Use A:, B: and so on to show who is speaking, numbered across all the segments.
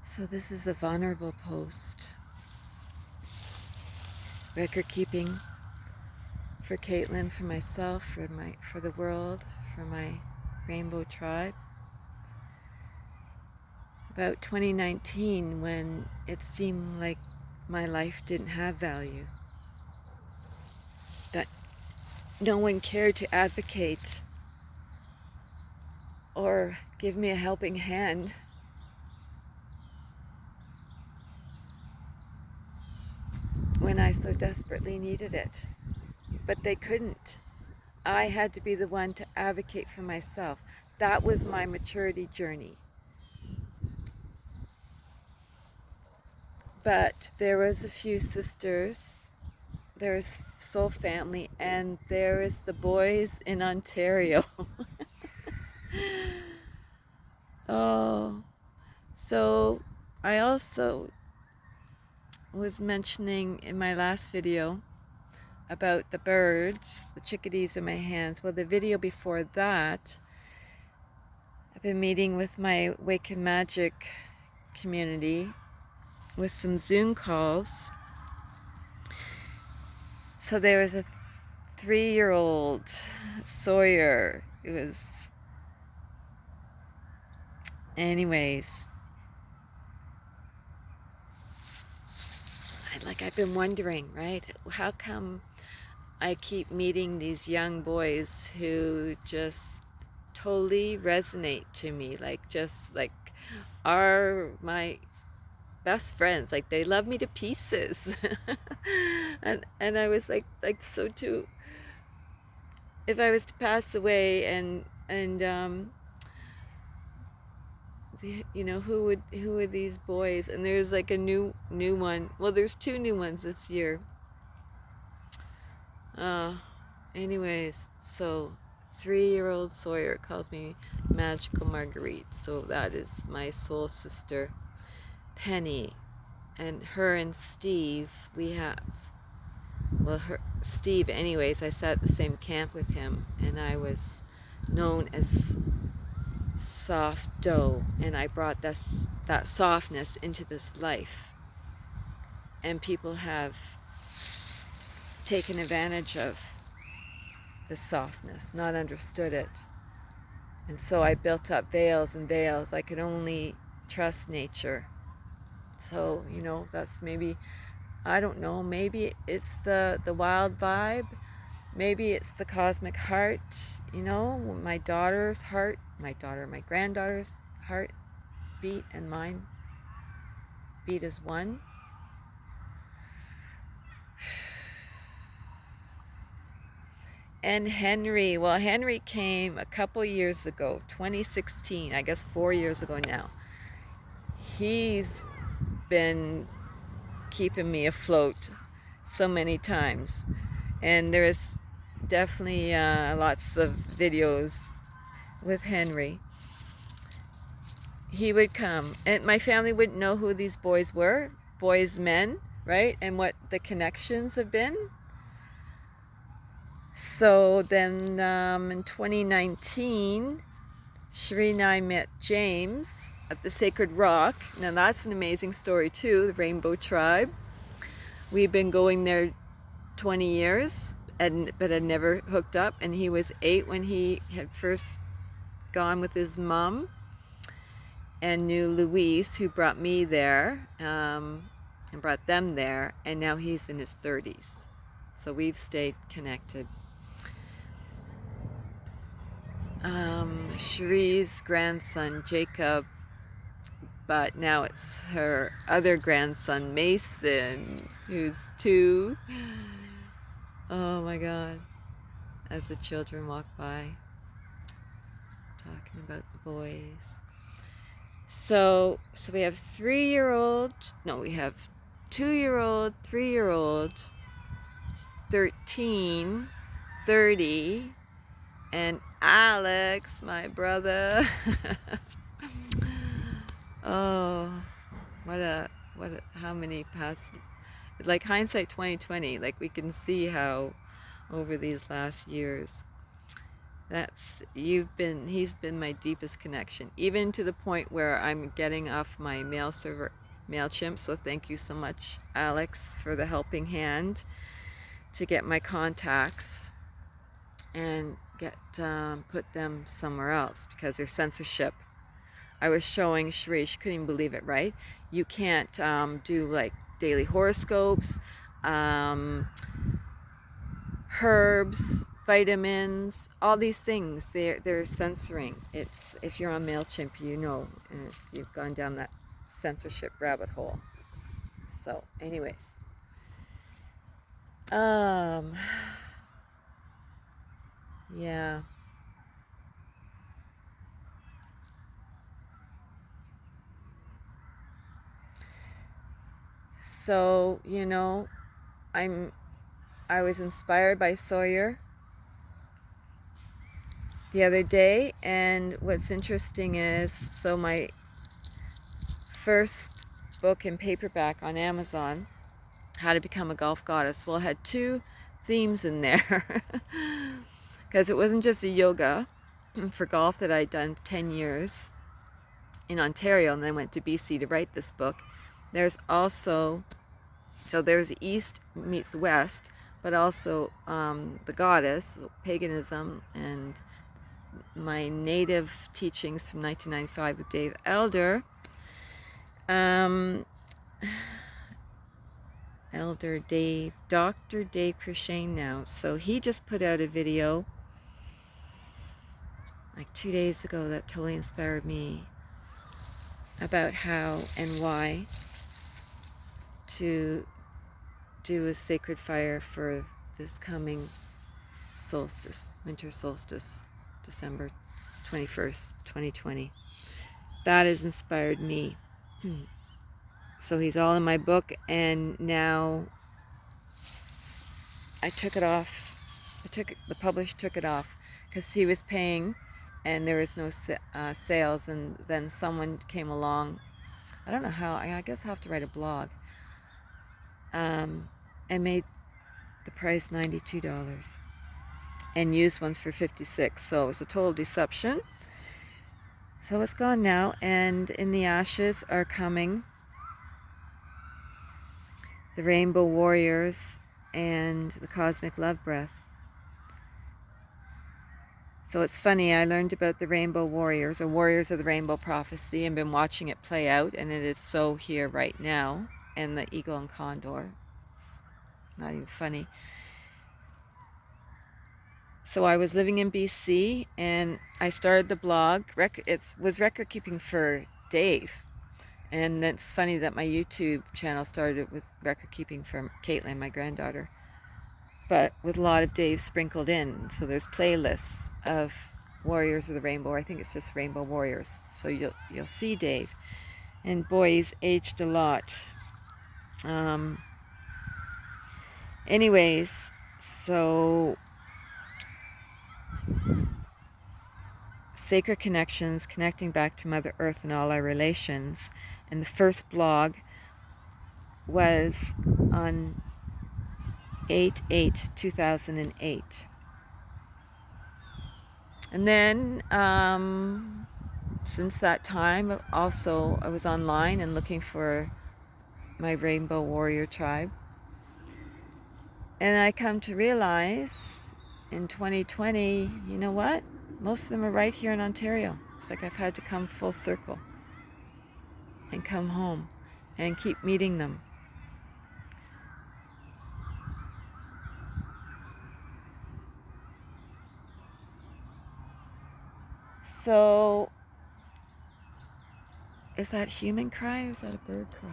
A: So this is a vulnerable post. Record keeping for Kaitlyn, for myself, for the world, for my rainbow tribe. About 2019, when it seemed like my life didn't have value, that no one cared to advocate or give me a helping hand. When I so desperately needed it. But they couldn't. I had to be the one to advocate for myself. That was my maturity journey. But there was a few sisters, there was soul family, and there is the boys in Ontario. Oh, so I also was mentioning in my last video about the birds, the chickadees in my hands. Well, the video before that, I've been meeting with my Wake and Magic community with some Zoom calls. So there was a 3-year-old Sawyer. It was, anyways, I've been wondering, right? How come I keep meeting these young boys who just totally resonate to me, are my best friends, like they love me to pieces. and I was like so too, if I was to pass away and who would these boys, and there's like a new one, well there's 2 new ones this year. Anyways, so 3-year-old Sawyer calls me Magical Marguerite, so that is my soul sister Penny. And her and Steve, Steve, anyways, I sat at the same camp with him, and I was known as soft dough, and I brought that softness into this life, and people have taken advantage of the softness, not understood it, and so I built up veils and veils. I could only trust nature. So that's maybe, I don't know, maybe it's the wild vibe, maybe it's the cosmic heart, my daughter's heart, my granddaughter's heart beat and mine beat as one. And Henry came a couple years ago, 2016, I guess 4 years ago now. He's been keeping me afloat so many times, and there's definitely lots of videos with Henry. He would come, and my family wouldn't know who these boys were, men, right, and what the connections have been. So then in 2019, Cherie and I met James at the Sacred Rock. Now that's an amazing story too, the Rainbow Tribe. We've been going there 20 years, but had never hooked up, and he was 8 when he had first gone with his mom and knew Louise, who brought me there and brought them there, and now he's in his 30s. So we've stayed connected. Cherie's grandson, Jacob, but now it's her other grandson, Mason, who's 2. Oh my God. As the children walk by, talking about the boys. So we have 2-year-old, 3-year-old, 13, 30, and Alex, my brother. Oh, how many past, like hindsight 2020, like we can see how over these last years He's been my deepest connection, even to the point where I'm getting off my mail server, MailChimp. So thank you so much, Alex, for the helping hand to get my contacts and put them somewhere else because there's censorship. I was showing Sheree, she couldn't even believe it, right? You can't do like daily horoscopes, herbs, vitamins, all these things. They're censoring. It's, if you're on MailChimp, you know, you've gone down that censorship rabbit hole. So, anyways, yeah. So, you know, I was inspired by Sawyer the other day, and what's interesting is, so my first book in paperback on Amazon, How to Become a Golf Goddess, well, it had 2 themes in there because it wasn't just a yoga for golf that I'd done 10 years in Ontario, and then went to BC to write this book. There's also, so there's East meets West, but also the goddess, paganism, and my native teachings from 1995 with Dave Elder. Elder Dave, Dr. Dave Christian now. So he just put out a video like 2 days ago that totally inspired me about how and why to do a sacred fire for this coming solstice, winter solstice, December 21st, 2020. That has inspired me. So he's all in my book, and now I took it off. The publisher took it off because he was paying and there was no sales, and then someone came along, I don't know how, I guess I'll have to write a blog, and made the price $92 and used ones for $56. So it was a total deception. So it's gone now, and in the ashes are coming the Rainbow Warriors and the Cosmic Love Breath. So it's funny, I learned about the Rainbow Warriors, or Warriors of the Rainbow Prophecy, and been watching it play out, and it is so here right now, and the Eagle and Condor. It's not even funny. So I was living in BC, and I started the blog. It was record keeping for Dave. And it's funny that my YouTube channel started with record keeping for Kaitlyn, my granddaughter, but with a lot of Dave sprinkled in. So there's playlists of Warriors of the Rainbow. I think it's just Rainbow Warriors. So you'll see Dave, and boy, he's aged a lot. Anyways, so sacred connections, connecting back to Mother Earth and all our relations. And the first blog was on 8/8/2008. And then since that time, also I was online and looking for my Rainbow Warrior tribe. And I come to realize in 2020, you know what? Most of them are right here in Ontario. It's like I've had to come full circle and come home and keep meeting them. So, is that human cry or is that a bird cry?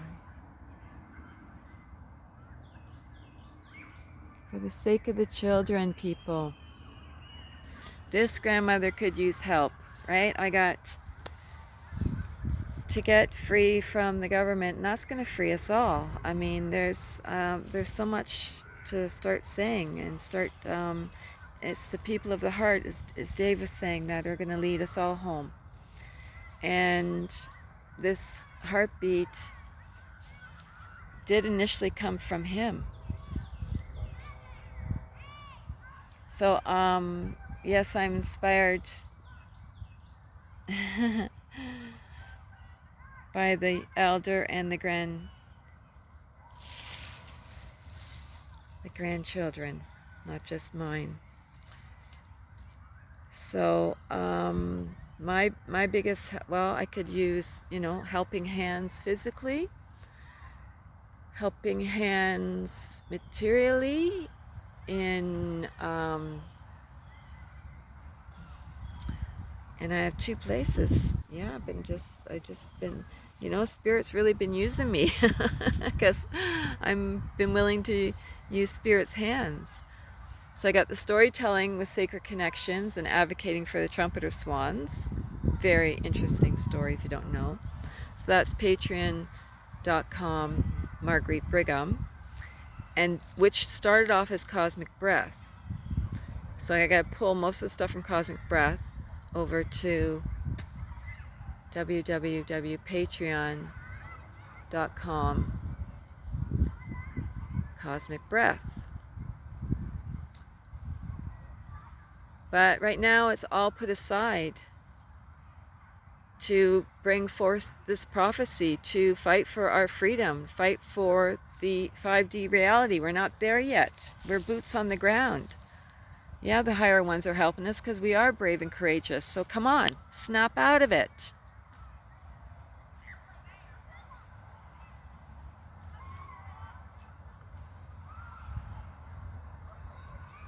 A: For the sake of the children, people. This grandmother could use help, right? I got to get free from the government, and that's going to free us all. I mean, there's so much to start saying and start. It's the people of the heart, as Dave was saying, that are going to lead us all home. And this heartbeat did initially come from him. So yes, I'm inspired by the elder and the grandchildren, not just mine. So my biggest, well, I could use, helping hands physically, helping hands materially, in and I have 2 places. Yeah, I just been, Spirit's really been using me because I'm been willing to use Spirit's hands. So I got the storytelling with Sacred Connections and advocating for the trumpeter swans. Very interesting story if you don't know. So that's patreon.com Marguerite Brigham, and which started off as Cosmic Breath. So I got to pull most of the stuff from Cosmic Breath over to www.patreon.com Cosmic Breath. But right now it's all put aside to bring forth this prophecy, to fight for our freedom, fight for the 5D reality. We're not there yet. We're boots on the ground. Yeah, the higher ones are helping us because we are brave and courageous. So come on, snap out of it.